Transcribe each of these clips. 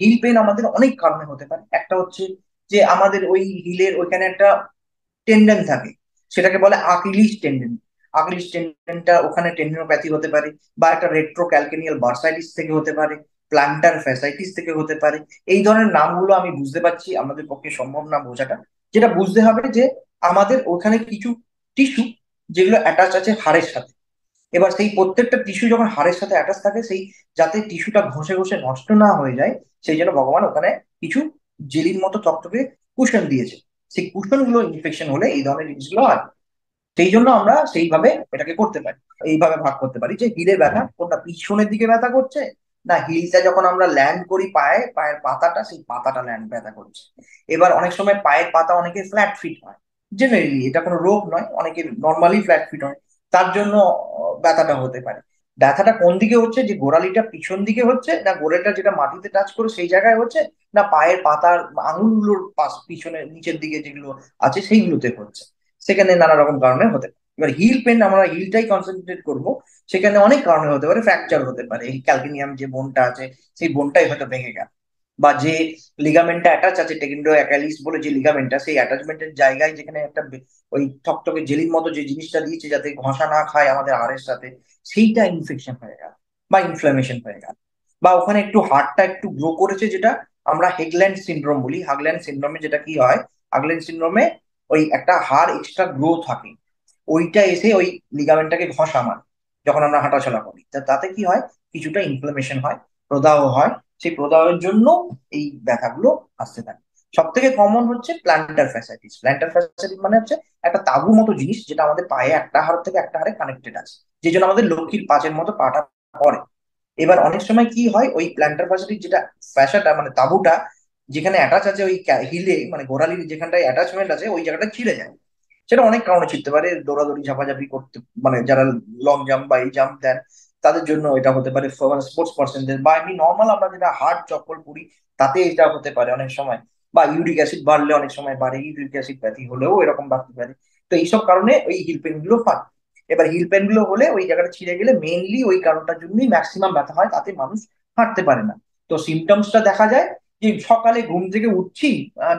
Hill pen আমাদের অনেক কারণে হতে পারে। একটা হচ্ছে যে আমাদের ওই হিলের ওইখানে একটা টেন্ডন থাকে, সেটাকে বলে আকিলিস টেন্ডন। আকিলিস টেন্ডনটা ওখানে টেন্ডনোপ্যাথি হতে পারে, বা একটা রেট্রো ক্যালকেনিয়াল বার্সাইটিস থেকে হতে পারে, প্লান্টার ফ্যাসাইটিস থেকে হতে পারে। এই ধরনের নামগুলো আমি বুঝতে পারছি, আমাদের পক্ষে সম্ভব না বোঝাটা। যেটা বুঝতে হবে যে আমাদের ওখানে কিছু টিস্যু যেগুলো অ্যাটাচ আছে হাড়ের সাথে। এবার সেই প্রত্যেকটা টিস্যু যখন হাড়ের সাথে অ্যাটাচ থাকে, সেই যাতে টিস্যুটা ঘষে ঘষে নষ্ট না হয়ে যায়, সেই জন্য ভগবান ওখানে কিছু জেলির মতো থকথকে কুশন দিয়েছে। সেই কুশন গুলো ইনফেকশন হলে এই ধরনের জিনিসগুলো হয়। সেই জন্য আমরা সেইভাবে এটাকে করতে পারি, এইভাবে ভাগ করতে পারি যে হিলে ব্যথা কোনটা পিছনের দিকে ব্যথা করছে, না হিলটা যখন আমরা ল্যান্ড করি পায়ে, পায়ের পাতাটা, সেই পাতাটা ল্যান্ড ব্যথা করছে। এবার অনেক সময় পায়ের পাতা অনেকে ফ্ল্যাট ফিট হয়, জেনারেলি এটা কোনো রোগ নয়, অনেকে নর্মালি ফ্ল্যাট ফিট হয়, তার জন্য ব্যথাটা হতে পারে। ব্যথাটা কোন দিকে হচ্ছে, যে গোড়ালিটা পিছন দিকে হচ্ছে, না গোড়ালিটা যেটা মাটিতে টাচ করে সেই জায়গায় হচ্ছে, না পায়ের পাতার আঙুলগুলোর পাশ পিছনে নিচের দিকে যেগুলো আছে সেইগুলোতে হচ্ছে, সেখানে নানা রকম কারণে হতে পারে। এবার হিল পেন আমরা হিলটাই কনসেন্ট্রেট করব, সেখানে অনেক কারণে হতে পারে। ফ্র্যাকচার হতে পারে, এই ক্যালকিনিয়াম যে বোনটা আছে সেই বোনটাই হয়তো ভেঙে গেল, বা যে লিগামেন্টটা অ্যাটাচ আছে টেকিন্ডো অ্যাকালিস বলে যে লিগামেন্টটা, সেই অ্যাটাচমেন্টের জায়গায় যেখানে একটা ওই থকথকে জেলির মতো যে জিনিসটা দিয়েছে যাতে ঘষা না খায় আমাদের হাড়ের সাথে, সেইটা ইনফেকশন হয়ে গেল বা ইনফ্লামেশন হয়ে গেল। বা ওখানে একটু হাড়টা একটু গ্রো করেছে, যেটা আমরা হেগল্যান্ড সিনড্রোম বলি। হাগল্যান্ড সিনড্রোমে যেটা কি হয়, হাগল্যান্ড সিনড্রোমে ওই একটা হাড় এক্সট্রা গ্রো থাকে, ওইটা এসে ওই লিগামেন্টটাকে ঘষা মারে যখন আমরা হাঁটাচলা করি। তাতে কি হয়, কিছুটা ইনফ্লামেশন হয়, প্রদাহ হয়। সেই প্রদাহের জন্য এই ব্যথাগুলো আসতে থাকে। সব থেকে কমন হচ্ছে প্ল্যান্টার ফ্যাসাইটিস। প্ল্যান্টার ফ্যাসাইটিস মানে হচ্ছে একটা তাবু মতো জিনিস, যেটা আমাদের পায়ে একটা হাড় থেকে একটা হাড়ে কানেক্টেড আছে, যে জন্য আমাদের লক্ষ্মীর পাঁচের মতো পাটা পড়ে। এবার অনেক সময় কি হয়, ওই প্ল্যান্টার ফ্যাসাইটিস যেটা ফ্যাসাটা মানে তাবুটা যেখানে অ্যাটাচ আছে ওই হিলে মানে গোড়ালির যেখানটায় অ্যাটাচমেন্ট আছে, ওই জায়গাটা ছিঁড়ে যায়। সেটা অনেক কারণে ছিঁড়তে পারে, দৌড়াদৌড়ি ঝাপাঝাপি করতে, মানে যারা লং জাম্প বা এই জাম্প দেন তাদের জন্য এটা হতে পারে, স্পোর্টস পার্সনদের, বা এমনি নর্মাল আমরা যেটা হার্ড চপ্পল পরি তাতে এটা হতে পারে অনেক সময়। বা ইউরিক অ্যাসিড বাড়লে অনেক সময় বাড়ে, ইউরিক অ্যাসিড ব্যাধি হলেও এরকম বাড়তে পারে। তো এইসব কারণে ওই হিল পেন গুলো হয়। এবার হিল পেন গুলো হলে ওই জায়গাটা ছিঁড়ে গেলে মেইনলি ওই কারণটার জন্যই ম্যাক্সিমাম ব্যথা হয়, তাতে মানুষ হাঁটতে পারে না। তো সিমটমসটা দেখা যায় যে সকালে ঘুম থেকে উঠছি,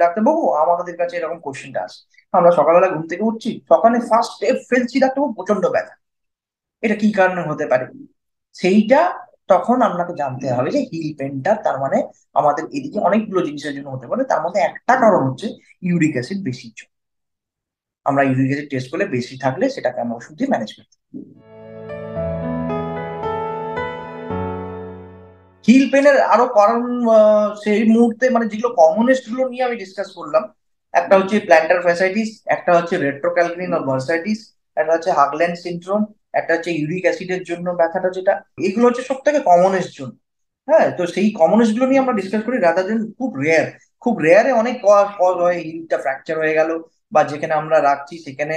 ডাক্তারবাবু আমাদের কাছে এরকম কোশ্চেনটা আসে, আমরা সকালবেলা ঘুম থেকে উঠছি, সকালে ফার্স্ট স্টেপ ফেলছি ডাক্তারবাবু প্রচন্ড ব্যথা, এটা কি কারণে হতে পারে? সেইটা তখন আপনাকে জানতে হবে যে হিল পেনটা তার মানে আমাদের এদিকে অনেকগুলো জিনিসের জন্য হতে পারে, তার মধ্যে একটা কারণ হচ্ছে ইউরিক অ্যাসিড বেশি। আমরা ইউরিক অ্যাসিড টেস্ট করলে বেশি থাকলে সেটাকে আমরা ওষুধ দিয়ে ম্যানেজ করি। হিল পেনের আরো কারণ সেই মুহূর্তে মানে যেগুলো কমনেস্ট গুলো নিয়ে আমি ডিসকাস করলাম, একটা হচ্ছে প্ল্যান্টার ফ্যাসাইটিস, একটা হচ্ছে রেট্রোক্যালকিনিন ভার্সাইটিস, একটা হচ্ছে হাগল্যান্ড সিনড্রোম, একটা হচ্ছে ইউরিক অ্যাসিডের জন্য ব্যথাটা যেটা, এগুলো হচ্ছে সব থেকে কমনেস্ট জন্য। হ্যাঁ, তো সেই কমনেস্ট গুলো নিয়ে আমরা ডিসকাস করি, রাদার দেন খুব রেয়ার। খুব রেয়ারে অনেক কজ কজ হয়, হিলটা ফ্র্যাকচার হয়ে গেল, বা যেখানে আমরা রাখছি সেখানে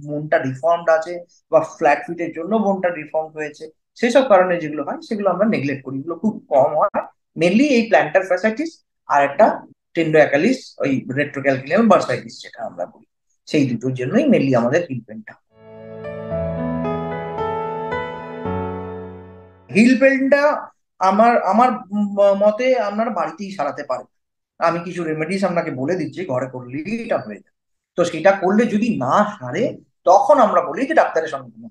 বোনটা ডিফর্মড আছে, বা ফ্ল্যাট ফিটের জন্য বোনটা ডিফর্ম হয়েছে। সেসব কারণে যেগুলো হয় সেগুলো আমরা নেগলেক্ট করি, এগুলো খুব কম হয়। মেনলি এই প্ল্যান্টার ফ্যাসাইটিস আর একটা টেন্ডো অ্যাকালিস, ওই রেট্রোক্যালকিনিয়াল বার্সাইটিস যেটা আমরা বলি, সেই দুটোর জন্যই মেনলি আমাদের হিল পেনটা। হিল পেনটা আমার আমার মতে আপনারা বাড়িতেই সারাতে পারেন। আমি কিছু রেমেডিস আপনাকে বলে দিচ্ছি, ঘরে করলেই এটা হয়ে যায়। তো সেটা করলে যদি না সারে, তখন আমরা বলি যে ডাক্তারের সঙ্গে নিন।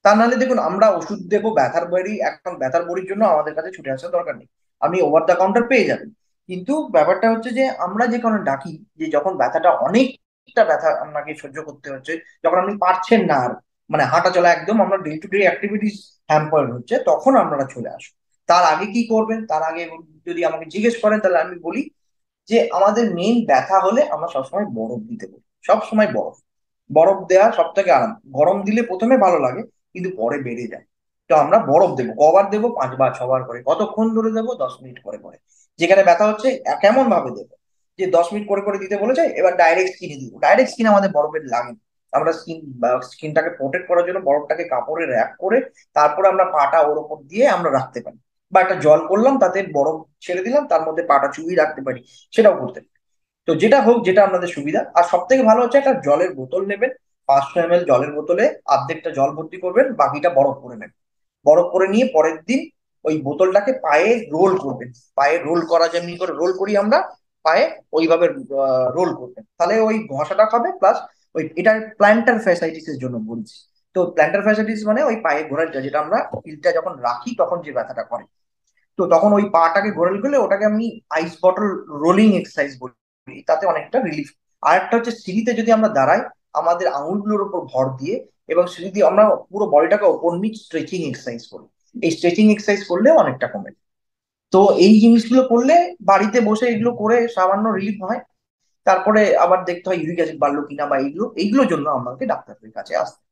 তা নাহলে দেখুন, আমরা ওষুধ দেবো ব্যথার বড়ি, এখন ব্যথার বড়ির জন্য আমাদের কাছে ছুটে আসার দরকার নেই, আপনি ওভার দ্য কাউন্টার পেয়ে যাবেন। কিন্তু ব্যাপারটা হচ্ছে যে আমরা যে কারণে ডাকি, যে যখন ব্যথাটা অনেকটা ব্যথা আপনাকে সহ্য করতে হচ্ছে, যখন আপনি পারছেন না আর, মানে হাঁটা চলা একদম আমরা day to day activities hamper হচ্ছে, তখন আপনারা চলে আসুন। তার আগে কি করবেন, তার আগে যদি আমাকে জিজ্ঞেস করেন তাহলে আমি বলি যে আমাদের মেইন ব্যথা হলে আমরা সবসময় বরফ দিতে বলি, সবসময় বরফ। বরফ দেওয়া সব থেকে আরাম, গরম দিলে প্রথমে ভালো লাগে কিন্তু পরে বেড়ে যায়। তো আমরা বরফ দেবো, কবার দেবো, 5 বার 6 বার করে। কতক্ষণ ধরে দেবো, 10 মিনিট করে করে। যেখানে ব্যথা হচ্ছে কেমন ভাবে দেবো, যে 10 মিনিট করে করে দিতে বলেছে, এবার ডাইরেক্ট স্কিনে দিব। ডাইরেক্ট স্কিন আমাদের বরফের লাগে না। আমরা স্কিনটাকে প্রোটেক্ট করার জন্য বরফটাকে কাপড়ে র্যাপ করে তারপরে আমরা পাটা ওর ওপর দিয়ে আমরা রাখতে পারি, বা একটা জল করলাম তাতে বরফ ছেড়ে দিলাম, তার মধ্যে পাটা চুবিয়ে রাখতে পারি, সেটাও করতে পারি। তো যেটা হোক, যেটা আপনাদের সুবিধা। আর সব থেকে ভালো হচ্ছে একটা জলের বোতল নেবেন, 500 ml জলের বোতলে অর্ধেকটা জল ভর্তি করবেন, বাকিটা বরফ করে নেবেন। বরফ করে নিয়ে পরের দিন ওই বোতলটাকে পায়ে রোল করবেন। পায়ে রোল করা যেমনি করে রোল করি আমরা পায়ে, ওইভাবে রোল করবেন, তাহলে ওই ঘষাটা হবে প্লাস ওই এটা প্ল্যান্টার ফ্যাসাইটিস এর জন্য বলছি। তো প্ল্যান্টার ফ্যাসাইটিস মানে ওই পায়ে ঘোরাটা, যেটা আমরা হিলটা যখন রাখি তখন যে ব্যথাটা করে। তো তখন ওই পাটাকে ঘোরাল গেলে ওটাকে আমি আইস বটল রোলিং এক্সারসাইজ বলি, তাতে অনেকটা রিলিফ। আর একটা হচ্ছে সিঁড়িতে যদি আমরা দাঁড়াই আমাদের আঙুলগুলোর উপর ভর দিয়ে, এবং সিঁড়ি দিয়ে আমরা পুরো বডিটাকে ওপর নিচ স্ট্রেচিং এক্সারসাইজ করি, এই স্ট্রেচিং এক্সারসাইজ করলেও অনেকটা কমে। তো এই জিনিসগুলো করলে বাড়িতে বসে এগুলো করে সামান্য রিলিফ হয়। তারপরে আবার দেখতে হয় ইউরিক অ্যাসিড বাড়লো কিনা, বা এইগুলোর জন্য আমাকে ডাক্তারের কাছে আসতে হয়।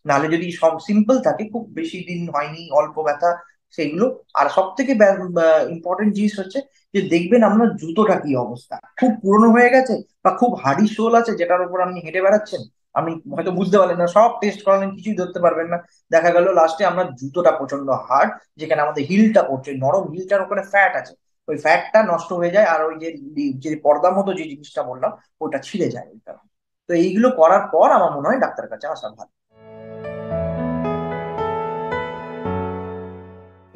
নাহলে যদি সব সিম্পল থাকে, খুব বেশি দিন হয়নি, অল্প ব্যথা, সেগুলো। আর সব থেকে ইম্পর্টেন্ট জিনিস হচ্ছে যে দেখবেন আপনার জুতোটা কি অবস্থা, খুব পুরনো হয়ে গেছে বা খুব হার্ডি সোল আছে যেটার উপর আপনি হেঁটে বেড়াচ্ছেন, আপনি হয়তো বুঝতে পারলেন না, সব টেস্ট করালেন কিছুই ধরতে পারবেন না, দেখা গেল লাস্টে আপনার জুতোটা প্রচন্ড হার্ড, যেখানে আমাদের হিলটা পড়ছে নরম, হিলটার ওখানে ফ্যাট আছে, ওই ফ্যাটটা নষ্ট হয়ে যায়, আর ওই যে যে পর্দার মতো যে জিনিসটা বললাম ওটা ছিঁড়ে যায় ওই কারণে। তো এইগুলো করার পর আমার মনে হয় ডাক্তারের কাছে আসা ভালো।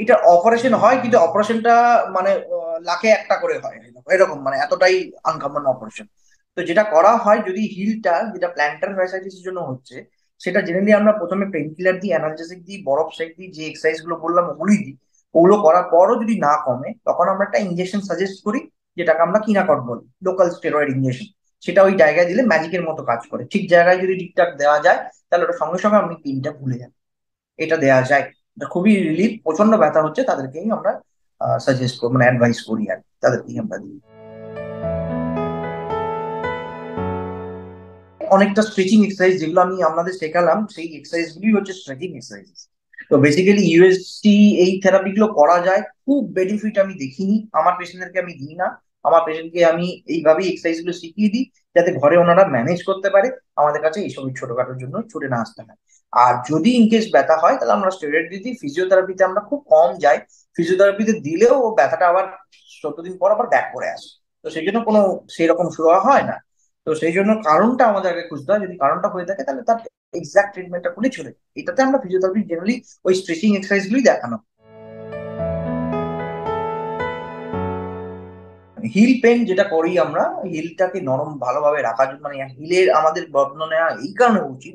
এটা অপারেশন হয়, কিন্তু অপারেশনটা মানে লাখে একটা করে হয়, এরকম মানে এতটাই আনকমন অপারেশন। তো যেটা করা হয়, যদি হিলটা যেটা প্ল্যান্টার ফ্যাসাইটিসের জন্য হচ্ছে, সেটা জেনারেলি আমরা প্রথমে পেন কিলার দিই, অ্যানালজেসিক দিই, বরফ সেক দিই, যে এক্সারসাইজ গুলো বললাম ওগুলোই দিই। ওগুলো করার পরও যদি না কমে তখন আমরা একটা ইঞ্জেকশন সাজেস্ট করি, যেটাকে আমরা কিনাকট বলি, লোকাল স্টেরয়েড ইঞ্জেকশন। সেটা ওই জায়গায় দিলে ম্যাজিকের মতো কাজ করে, ঠিক জায়গায় যদি ঠিকঠাক দেওয়া যায় তাহলে ওটা সঙ্গে সঙ্গে আপনি পেনটা ভুলে যান। এটা দেয়া যায়, এটা খুবই রিলিফ, প্রচন্ড ব্যথা হচ্ছে তাদেরকেই আমরা সাজেস্ট করি, মানে অ্যাডভাইস করি আর কি, তাদেরকেই আমরা দিই। অনেকটা স্ট্রেচিং এক্সারসাইজ যেগুলো আমি আপনাদের শেখালাম, সেই এক্সারসাইজ গুলি হচ্ছে স্ট্রেচিং এক্সারসাইজ। তো বেসিক্যালি ইউএসটি এই থেরাপি গুলো করা যায়, খুব বেনিফিট আমি দেখিনি, আমার পেশেন্টদেরকে আমি দিই না। আমার পেশেন্টকে আমি এইভাবেই এক্সারসাইজ গুলো শিখিয়ে দিই, যাতে ঘরে ওনারা ম্যানেজ করতে পারে, আমাদের কাছে এইসব ছোটখাটোর জন্য ছুটে না আসতে হয়। আর যদি ইনকেস ব্যথা হয় তাহলে আমরা স্টেরয়েড দিয়ে দিই, ফিজিওথেরাপিতে আমরা খুব কম যাই, ফিজিওথেরাপিতে দিলেও ও ব্যথাটা আবার 14 দিন পর আবার ব্যাক করে আসে। তো সেই জন্য কোনো সেরকম শুরু হয় না। তো সেই জন্য কারণটা আমাদের আগে খুঁজতে হয়, যদি কারণটা হয়ে থাকে তাহলে তার এক্সাক্ট ট্রিটমেন্টটা করে চলে যায়। এটাতে আমরা ফিজিওথেরাপি জেনারেলি ওই স্ট্রেচিং এক্সারসাইজ গুলোই দেখানো। হিল পেন যেটা করি আমরা, হিলটাকে নরম ভালোভাবে রাখার জন্য, মানে হিলের আমাদের যত্ন নেওয়া এই কারণে উচিত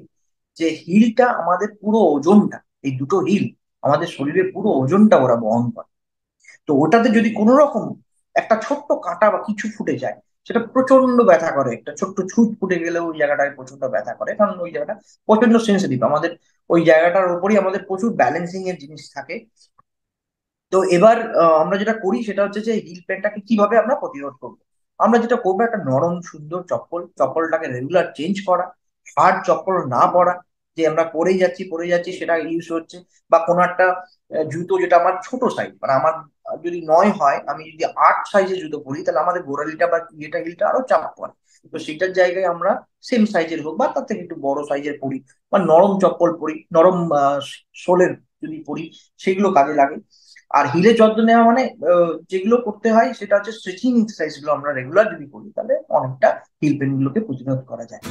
যে হিলটা আমাদের পুরো ওজনটা, এই দুটো হিল আমাদের শরীরের পুরো ওজনটা ওরা বহন করে। তো ওটাতে যদি কোনো রকম একটা ছোট্ট কাঁটা বা কিছু ফুটে যায়, সেটা প্রচন্ড ব্যথা করে, একটা ছোট্ট ছুঁচ ফুটে গেলে ওই জায়গাটায় প্রচন্ড ব্যথা করে, কারণ ওই জায়গাটা প্রচন্ড সেন্সিটিভ, আমাদের ওই জায়গাটার উপরই আমাদের প্রচুর ব্যালেন্সিং এর জিনিস থাকে। তো এবার আমরা যেটা করি সেটা হচ্ছে যে হিল প্যান্টটাকে কিভাবে আমরা প্রতিরোধ করবো। আমরা যেটা করবো, একটা নরম সুন্দর চপ্পলটাকে রেগুলার চেঞ্জ করা, হার্ড চপ্পল না পরা, যে আমরা পরেই যাচ্ছি সেটা ইউজ হচ্ছে, বা কোনো একটা জুতো যেটা আমার ছোট সাইজ, মানে আমার যদি 9 হয়, আমি যদি 8 সাইজের জুতো পরি তাহলে আমাদের গোড়ালিটা বা হিলটা আরো চাপ পড়ে। তো সেটার জায়গায় আমরা সেম সাইজের হোক বা তার থেকে একটু বড় সাইজের পরি, বা নরম চপ্পল পরি, নরম সোলের যদি পরি, সেগুলো কাজে লাগে। আর হিলের যত্ন নেওয়া মানে যেগুলো করতে হয় সেটা হচ্ছে স্ট্রেচিং এক্সারসাইজ গুলো আমরা রেগুলার যদি করি তাহলে অনেকটা হিল পেন গুলোকে প্রতিরোধ করা যায়।